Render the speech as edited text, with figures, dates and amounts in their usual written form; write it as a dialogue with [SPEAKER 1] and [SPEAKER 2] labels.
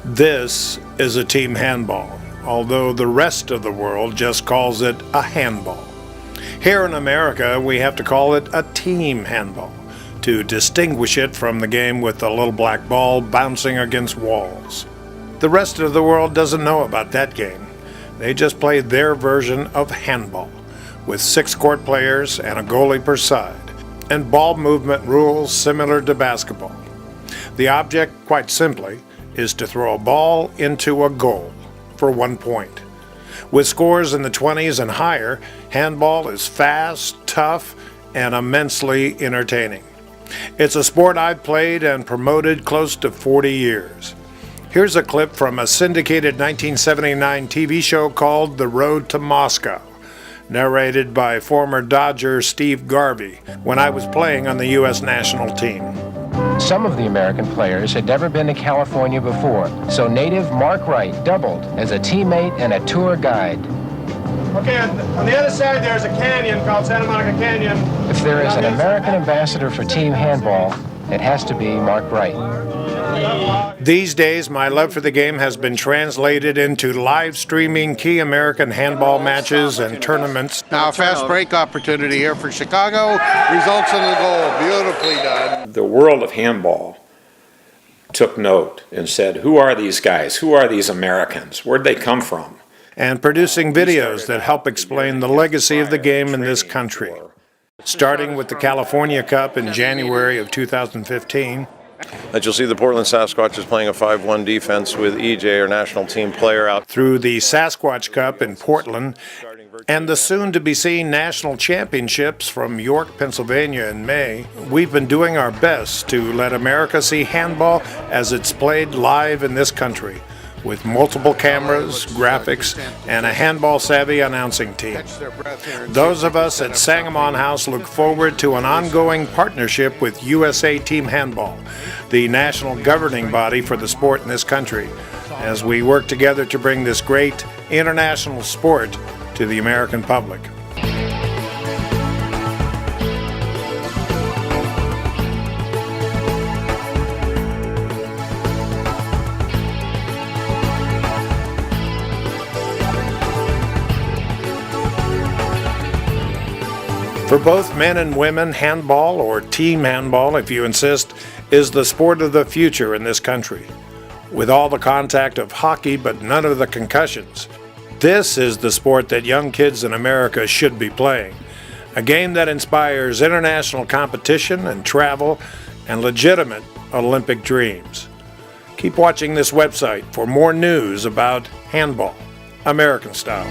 [SPEAKER 1] This is a team handball, although the rest of the world just calls it a handball. Here in America, we have to call it a team handball to distinguish it from the game with the little black ball bouncing against walls. The rest of the world doesn't know about that game. They just play their version of handball, with 6 court players and a goalie per side, and ball movement rules similar to basketball. The object, quite simply, is to throw a ball into a goal for 1 point. With scores in the 20s and higher, handball is fast, tough, and immensely entertaining. It's a sport I've played and promoted close to 40 years. Here's a clip from a syndicated 1979 TV show called The Road to Moscow, narrated by former Dodger Steve Garvey when I was playing on the U.S. national team.
[SPEAKER 2] Some of the American players had never been to California before, so native Mark Wright doubled as a teammate and a tour guide.
[SPEAKER 3] Okay, on the other side there's a canyon called Santa Monica Canyon.
[SPEAKER 2] If there is an American ambassador for team handball, it has to be Mark Wright.
[SPEAKER 1] These days, my love for the game has been translated into live streaming key American handball matches and tournaments.
[SPEAKER 4] Now a fast break opportunity here for Chicago. Results in the goal. Beautifully done.
[SPEAKER 5] The world of handball took note and said, who are these guys? Who are these Americans? Where'd they come from?
[SPEAKER 1] And producing videos that help explain the legacy of the game in this country. Starting with the California Cup in January of 2015.
[SPEAKER 6] That you'll see the Portland Sasquatches playing a 5-1 defense with EJ, our national team player, out.
[SPEAKER 1] Through the Sasquatch Cup in Portland and the soon-to-be-seen national championships from York, Pennsylvania in May, we've been doing our best to let America see handball as it's played live in this country, with multiple cameras, graphics, and a handball-savvy announcing team. Those of us at Sangamon House look forward to an ongoing partnership with USA Team Handball, the national governing body for the sport in this country, as we work together to bring this great international sport to the American public. For both men and women, handball, or team handball if you insist, is the sport of the future in this country. With all the contact of hockey but none of the concussions, this is the sport that young kids in America should be playing. A game that inspires international competition and travel and legitimate Olympic dreams. Keep watching this website for more news about handball, American style.